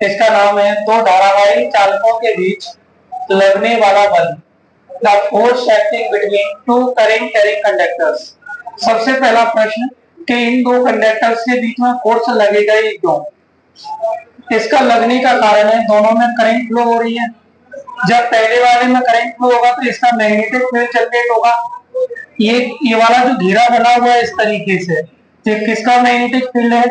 इसका नाम है दो धारावाही चालकों के बीच लगने वाला बल, the force acting between two current carrying conductors. सबसे पहला प्रश्न कि इन दो कंडक्टर्स के बीच में फोर्स लगेगा ही क्यों। इसका लगने का कारण है दोनों में करंट फ्लो हो रही है। जब पहले वाले में करंट फ्लो होगा तो इसका मैग्नेटिक फील्ड जनरेट होगा। ये वाला जो घेरा बना हुआ है इस तरीके से, ये किसका मैग्नेटिक फील्ड है,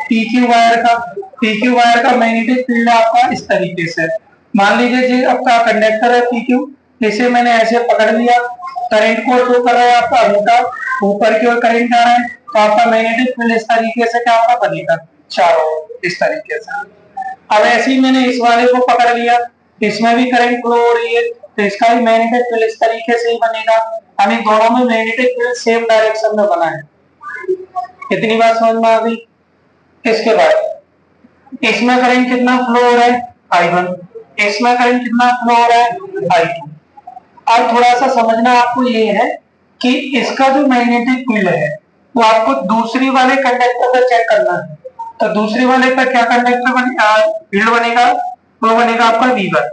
पीक्यू वायर का। पीक्यू वायर का मैग्नेटिक फील्ड है आपका इस तरीके से। मान लीजिए जी आपका कंडक्टर है पीक्यू, इसे मैंने ऐसे पकड़ लिया, करंट को शो कर रहा है आपका अंगूठा, ऊपर की ओर करंट जा रहा है, तो आपका मैग्नेटिक फील्ड इस तरीके से क्या होगा, बनेगा चारों इस तरीके से। अब ऐसे ही मैंने इस वाले को पकड़ लिया, इसमें भी करंट फ्लो हो रही है, तो इसका भी मैग्नेटिक फील्ड इस तरीके से ही बनेगा। यानी दोनों में मैग्नेटिक फील्ड सेम डायरेक्शन में बना है। इतनी बात समझ में आ गई। इसके बाद इसमें करंट कितना फ्लो हो रहा है, I1, इसमें करंट कितना फ्लो हो रहा है, I2। अब थोड़ा सा समझना आपको ये है कि इसका जो मैग्नेटिक फील्ड है वो आपको दूसरी वाले कंडक्टर पर चेक करना है। तो दूसरे वाले पर क्या कंडक्टर बनेगा, फील्ड बनेगा, वो बनेगा आपका V1।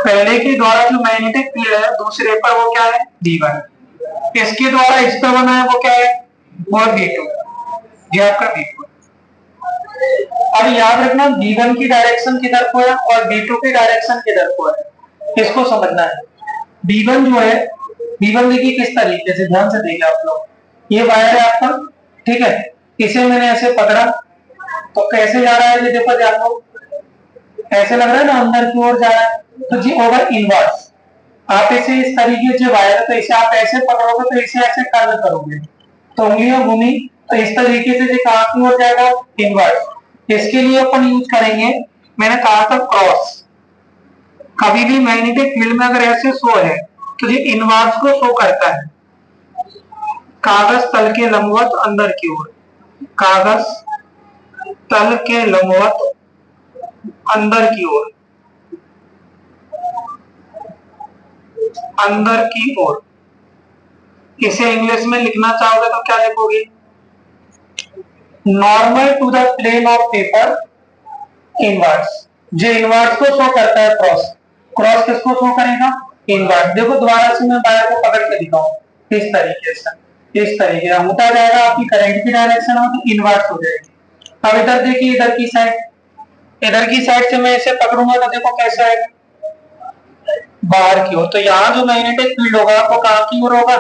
पहले के द्वारा जो मैग्नेटिक फील्ड है दूसरे पर वो क्या है, V1। इसके द्वारा इस पर बना है वो क्या है, वो V2। ये आपका V2। अब याद रखना V1 की डायरेक्शन किधर को है और V2 की डायरेक्शन किधर को है, इसको समझना है। V1 जो है, V1 देखिए किस तरीके से, ध्यान से देखिए आप लोग, ये वायर है आपका, ठीक है, इसे मैंने ऐसे पकड़ा तो कैसे जा रहा है ये देखो, ध्यान दो, ऐसे लग रहा है ना अंदर की ओर जा रहा है, तो जी होगा इनवर्स। आप इसे इस तरीके से वायर, तो इसे आप ऐसे पकड़ोगे तो इसे ऐसे टर्न करोगे तो उंगलियां घूमी, तो इस तरीके से ये कहां की ओर जाएगा, इनवर्स। इसके लिए अपन यूज करेंगे, मैंने कहा था क्रॉस। कभी भी मैग्नेटिक फील्ड में अगर ऐसे शो है तो ये इनवर्स को शो करता है, कागज तल के लंबवत अंदर की ओर, कागज तल के लंबवत अंदर की ओर, अंदर की ओर। इसे इंग्लिश में लिखना चाहोगे तो क्या लिखोगे, normal to the plane of paper inverse. जो इनवर्स को शो करता है क्रॉस, क्रॉस किसको शो करेगा, इनवर्स। देखो दोबारा से मैं वायर को पकड़ के दिखाऊं, इस तरीके से, इस तरीके से अंगूठा जाएगा आपकी करंट की डायरेक्शन में तो इनवर्स हो जाएगी। अब इधर देखिए, इधर की साइड, इधर की साइड से मैं इसे पकड़ूंगा तो देखो कैसा है, बाहर की ओर। तो यहाँ जो मैग्नेटिक फील्ड होगा वो कहाँ की ओर होगा,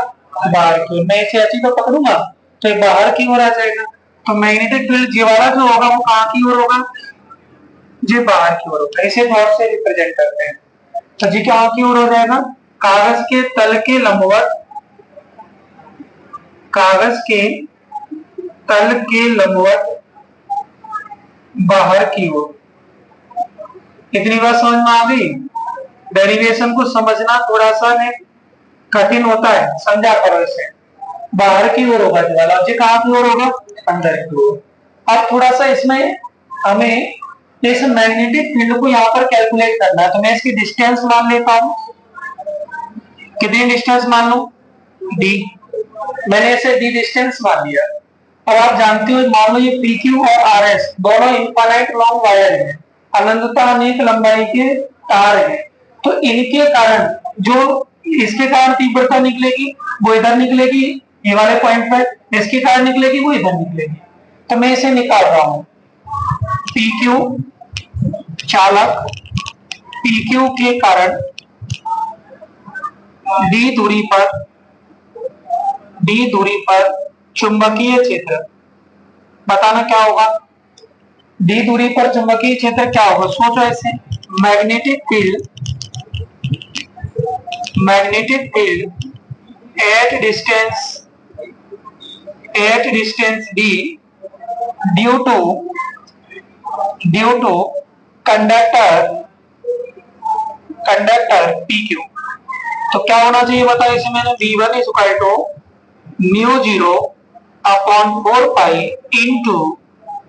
बाहर की ओर। मैं इसे ऐसी को पकड़ूंगा तो ये बाहर की ओर आ जाएगा। तो मैग्नेटिक फील्ड ये वाला जो होगा वो कहाँ की ओर होगा, ये बाहर की ओर होगा। इसे डॉट से रिप्रेजेंट करते हैं। तो जी कहाँ की ओर हो जाएगा, कागज के तल के लंबवत, कागज के तल के लंबवत बाहर की ओर। इतनी बात समझ में आ गई। डेरिवेशन को समझना थोड़ा सा कठिन होता है, समझा करो इसे। बाहर की ओर होगा ज्वाला, जी कहाँ की ओर होगा, अंदर की ओर। अब थोड़ा सा इसमें हमें इस मैग्नेटिक फील्ड को यहाँ पर कैलकुलेट करना है, तो मैं इसकी डिस्टेंस मान लेता हूँ। कितनी डिस्टेंस मान लो, डी। मैंने इसे डी डिस्टेंस मान लिया। अब आप जानते हो, मान लो ये PQ और RS दोनों इनफाइनाइट लॉन्ग वायर है, अनंतता अनेक लंबाई के तार है। तो इनके कारण जो, इसके कारण तीव्रता निकलेगी वो इधर निकलेगी ये वाले पॉइंट पर, इसके कारण निकलेगी वो इधर निकलेगी। तो मैं इसे निकाल रहा हूं, PQ चालक, PQ के कारण डी दूरी पर चुंबकीय क्षेत्र, बताना क्या होगा, डी दूरी पर चुंबकीय क्षेत्र क्या होगा, सोचो ऐसे। Magnetic field at distance D due to conductor PQ। तो क्या होना चाहिए बताओ, इसे मैंने V1 is equal to mu 0 upon 4 pi into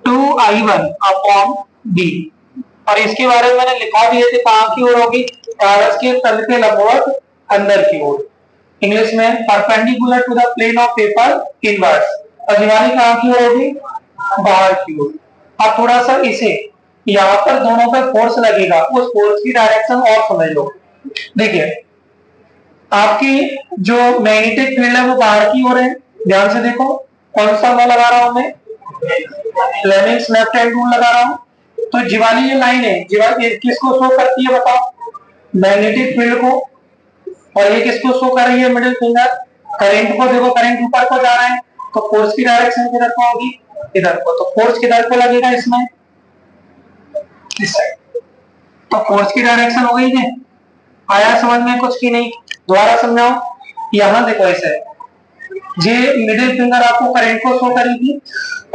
2I1 upon D। और इसके बारे में मैंने लिखा भी है कि कहाँ की ओर होगी, कागज के तल के लंबवत अंदर की ओर, इंग्लिश में perpendicular to the plane of paper inverse. और दीवारी कहाँ की ओर होगी, बाहर की ओर। अब थोड़ा सा इसे यहाँ पर दोनों पे फोर्स लगेगा, उस फोर्स की डायरेक्शन और समझ लो। देखिए आपकी जो मैग्नेटिक फील्ड है वो बाहर की ओर है, ध्यान से देखो कौन सा लॉ लगा रहा हूं मैं, फ्लेमिंग्स लेफ्ट हैंड रूल लगा रहा हूं। तो जीवाली ये लाइन है, जीवाली किसको शो करती है बताओ, मैग्नेटिक फील्ड को, और ये किसको शो कर रही है, मिडिल फिंगर, करंट को। देखो करंट ऊपर को जा रहा है तो फोर्स की डायरेक्शन किधर को होगी, इधर को। तो फोर्स किधर को लगेगा इसमें, इस साइड। तो फोर्स की डायरेक्शन हो गई है, आया समझ में कुछ की नहीं, दोबारा समझाओ। यहां देखो ऐसे, ये मिडिल फिंगर आपको करंट को शो करेगी,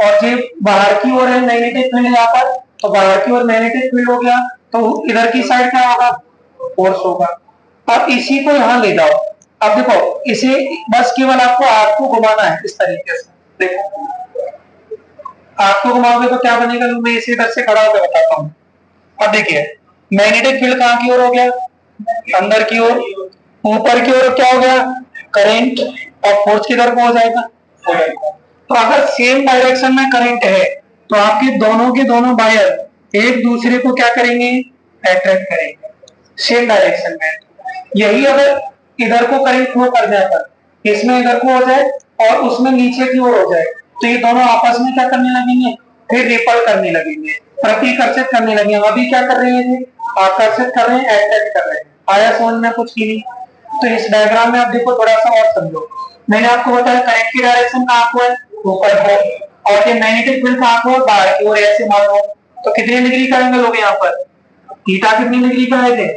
और ये बाहर की ओर है मैग्नेटिक फील्ड यहाँ पर, तो बाहर की ओर मैग्नेटिक फील्ड हो गया, तो इधर की साइड क्या होगा, फोर्स होगा। अब इसी को यहाँ ले जाओ, अब देखो इसे बस केवल आपको आग को घुमाना है इस तरीके से, देखो आग को घुमाओगे तो क्या बनेगा, मैं इसी इधर से खड़ा होकर बताता हूँ। अब देखिए मैग्नेटिक फील्ड कहाँ की ओर हो गया, अंदर की ओर, ऊपर की ओर क्या हो गया, करंट, और फोर्स किधर को हो जाएगा। तो अगर सेम डायरेक्शन में करंट है तो आपके दोनों के दोनों वायर एक दूसरे को क्या करेंगे, अट्रैक्ट करेंगे सेम डायरेक्शन में। यही अगर इधर को करंट फ्लो कर जाता, इसमें इधर को हो जाए और उसमें नीचे की ओर हो जाए, तो ये दोनों आपस में क्या करने लगेंगे, फिर रिपल करने लगेंगे, प्रतिकर्षित करने लगेंगे। अभी क्या कर रहे हैं, आकर्षित कर रहे हैं, अट्रैक्ट कर रहे हैं। आया समझ में कुछ की नहीं। तो इस डायग्राम में आप देखो थोड़ा सा और समझो, मैंने आपको बताया करंट की डायरेक्शन कहाँ को है, ऊपर को, और ये मैग्नेटिक फील्ड कहाँ को है, बाहर की ओर, ऐसे मान लो। तो कितने डिग्री का एंगल हो गया यहाँ पर, थीटा कितनी डिग्री का है,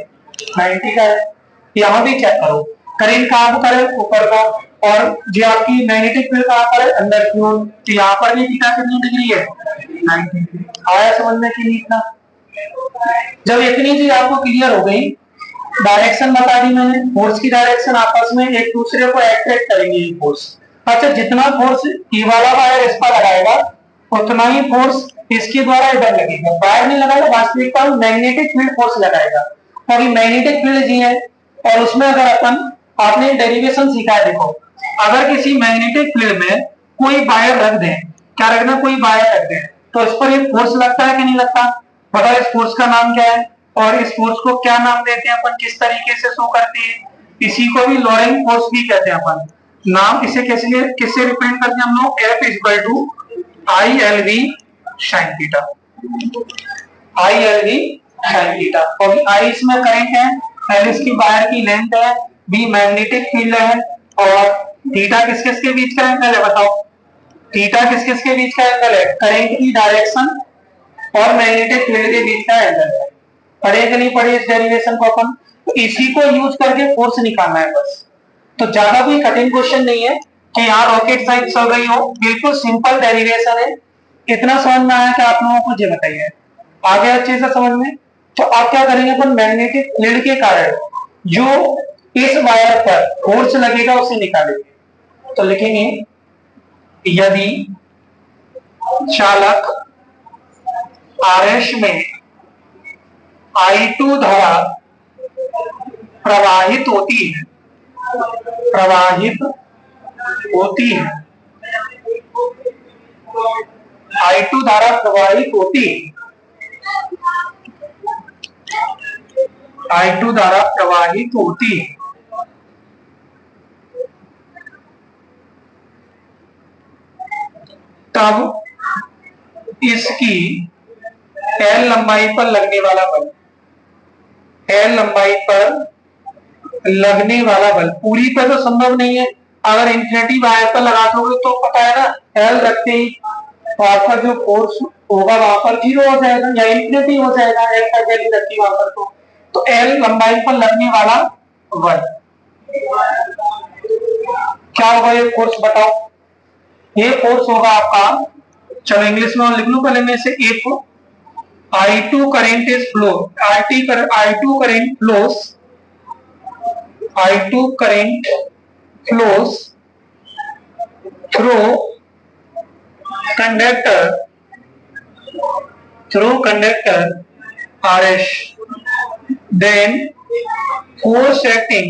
90 का है। यहाँ भी चेक करो, करंट कहाँ को करे, ऊपर को, और जो आपकी मैग्नेटिक फील्ड कहाँ पर है, अंदर की ओर। तो यहाँ पर भी थीटा कितनी डिग्री है, 90 डिग्री। आया समझ में कि नहीं इतना। जब इतनी चीज आपको क्लियर हो गई, डायरेक्शन बता दी मैंने, फोर्स की डायरेक्शन आपस में एक दूसरे को अट्रैक्ट करेंगे ये फोर्स। अच्छा जितना फोर्स ये वाला वायर इस पर लगाएगा उतना ही फोर्स इसके द्वारा इधर लगेगा, वायर नहीं लगाएगा, वास्तविकता में मैग्नेटिक फील्ड फोर्स लगाएगा। अभी मैग्नेटिक फील्ड जी है, और उसमें अगर आपने डेरिवेशन सीखा है, देखो अगर किसी मैग्नेटिक फील्ड में कोई वायर रख दें, क्या रखना, कोई वायर रख दें, तो इस पर एक फोर्स लगता है कि नहीं लगता, पता है इस फोर्स का नाम क्या है, और इस फोर्स को क्या नाम देते हैं अपन, किस तरीके से शो करते हैं, इसी को भी लॉरेंट फोर्स भी कहते हैं अपन। नाम इसे किससे रिप्रेजेंट करते हैं हम लोग, F equal to I L V sine theta, I L V sine theta. और आई इसमें करंट है, एल इसकी वायर की लेंथ है, बी मैग्नेटिक फील्ड है, और थीटा किस किस के बीच का एंगल है बताओ, थीटा किस किस के बीच का एंगल है, करंट की डायरेक्शन और मैग्नेटिक फील्ड के बीच का एंगल है। पढ़े कि नहीं पढ़े इस डेरिवेशन को अपन, तो इसी को यूज करके फोर्स निकालना है बस। तो ज्यादा कोई कठिन क्वेश्चन नहीं है कि यहाँ रॉकेट साइंस चल रही हो, बिल्कुल सिंपल डेरिवेशन है। इतना समझ में आया कि आप लोगों को ये बताइए, आगे अच्छे से समझ में। तो आप क्या करेंगे, अपन मैग्नेटिक फील्ड के कारण जो इस वायर पर फोर्स लगेगा उसे निकालेंगे। तो लिखेंगे यदि चालक आरएस में I2 धारा प्रवाहित होती है, I2 धारा प्रवाहित होती है, I2 धारा प्रवाहित होती है, तब इसकी L लंबाई पर लगने वाला बल, L लंबाई पर लगने वाला बल, पूरी पर तो संभव नहीं है, अगर इंफिनिटी वायर पर लगा दोगे तो पता है ना, L रखते ही तो आपका जो फोर्स होगा वहां पर 0 हो जाएगा या इंफिनिटी हो जाएगा, L का वैल्यू रखी वहां पर। तो L लंबाई पर लगने वाला बल क्या होगा, ये फोर्स बताओ, ये फोर्स होगा आपका, चलो इंग्लिश में लिख लूं पहले में से, एक I2 current is flow, I2 current flows through conductor RS, then force acting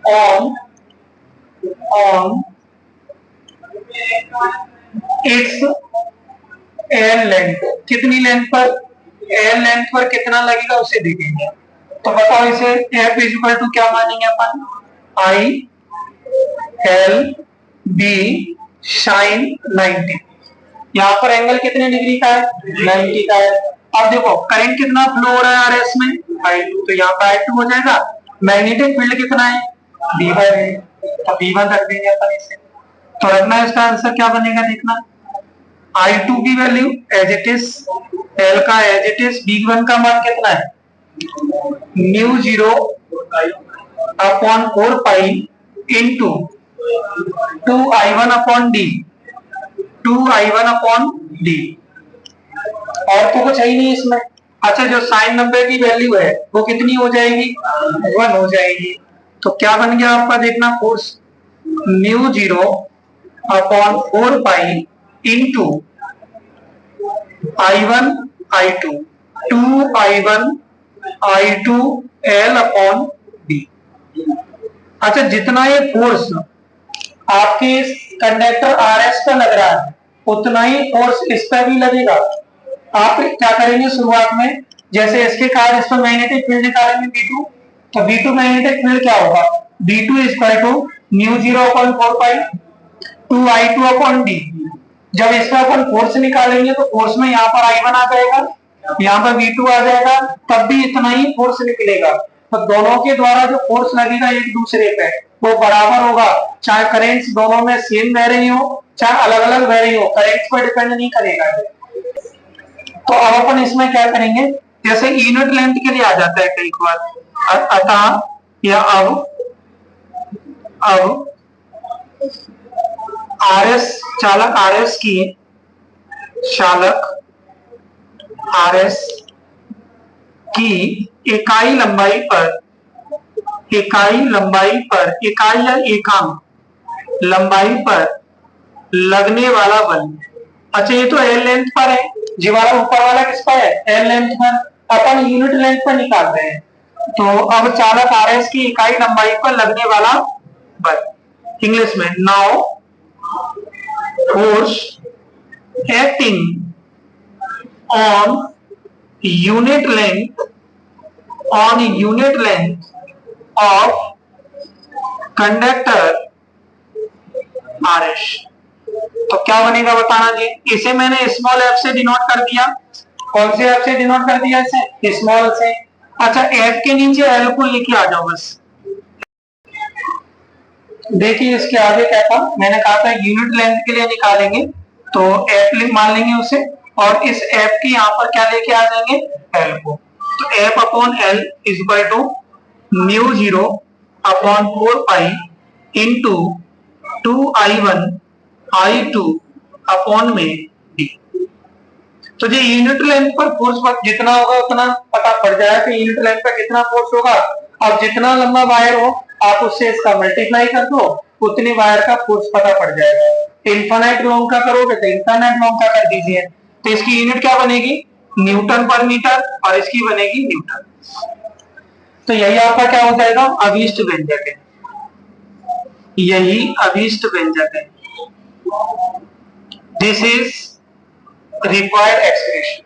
on its L length, कितनी लेंथ पर, एल लेंथ पर कितना लगेगा उसे देखेंगे। तो बताओ इसे एफ इक्वल टू क्या मानेंगे अपन, आई एल बी साइन 90। यहाँ पर एंगल कितने डिग्री का है, 90 का है। अब देखो करंट कितना फ्लो हो रहा है आरएस में, I2, तो यहाँ पर I2 हो जाएगा। मैग्नेटिक फील्ड कितना है, V1 है, तो V1 रख देंगे अपन इसे। तो रखना इसका आंसर क्या बनेगा देखना, I2 की value as it is, L का एज इट इज, V1 का मान कितना है, mu 0 upon 4 pi into 2I1 upon D, 2I1 upon D, और तो कुछ है ही नहीं इसमें। अच्छा जो साइन 90 की वैल्यू है वो कितनी हो जाएगी, 1 हो जाएगी। तो क्या बन गया आपका देखना force, new 0 upon 4 pi into I1 I2, 2I1 I2 L upon D. अच्छा जितना ये फोर्स आपके कंडक्टर आरएस पे लग रहा है उतना ही फोर्स इस पे भी लगेगा। आप क्या करेंगे शुरुआत में, जैसे इसके कारण इस पर मैग्नेटिक फील्ड निकालेंगे V2, तो V2 मैग्नेटिक फील्ड क्या होगा, V2 equal to mu 0 upon 4 pi 2I2 upon D. जब इसका अपन फोर्स निकालेंगे तो फोर्स में यहाँ पर I1 आ जाएगा, यहाँ पर V2 आ जाएगा, तब भी इतना ही फोर्स निकलेगा। तो दोनों के द्वारा जो फोर्स लगेगा एक दूसरे पे वो बराबर होगा, चाहे करेंट्स दोनों में सेम बह रही हो चाहे अलग अलग बह रही हो, करेंट्स पर डिपेंड नहीं करेगा। तो अब अपन इसमें क्या करेंगे, जैसे यूनिट लेंथ के लिए आ जाता है कई बार, अतः या अब आरएस चालक आरएस की चालक आरएस की इकाई लंबाई पर इकाई या एकांक लंबाई पर लगने वाला बल। अच्छा ये तो एल लेंथ पर है, जी वाला ऊपर वाला किस पर है, एल लेंथ पर, अपन यूनिट लेंथ पर निकाल रहे हैं। तो अब चालक आरएस की इकाई लंबाई पर लगने वाला बल, इंग्लिश में now force acting on unit length of conductor RS. तो क्या बनेगा बताना जी, इसे मैंने स्मॉल एफ से डिनोट कर दिया, कौन से एफ से डिनोट कर दिया इसे, स्मॉल से। अच्छा एफ के नीचे एल को लेके आ जाओ बस। देखिए इसके आगे क्या था, मैंने कहा था यूनिट लेंथ के लिए निकालेंगे तो एफ मान लेंगे उसे, और इस एफ की यहाँ पर क्या लेके आ जाएंगे, एल को। तो F upon L is equal to mu 0 upon 4 pi into 2I1 I2 upon में डी। तो जो यूनिट लेंथ पर फोर्स जितना होगा उतना पता पड़ जाएगा कि यूनिट लेंथ पर कितना फोर्स होगा। अब जितना लंबा वायर हो आप उससे इसका मल्टीप्लाई कर दो, उतनी वायर का फोर्स पता पड़ जाएगा। इनफाइनाइट लॉन्ग का करोगे तो इनफाइनाइट लॉन्ग का कर दीजिए, तो इसकी यूनिट क्या बनेगी, न्यूटन पर मीटर, और इसकी बनेगी न्यूटन। तो यही आपका क्या हो जाएगा, अभीष्ट व्यंजक है, यही अभीष्ट व्यंजक है। This is required expression.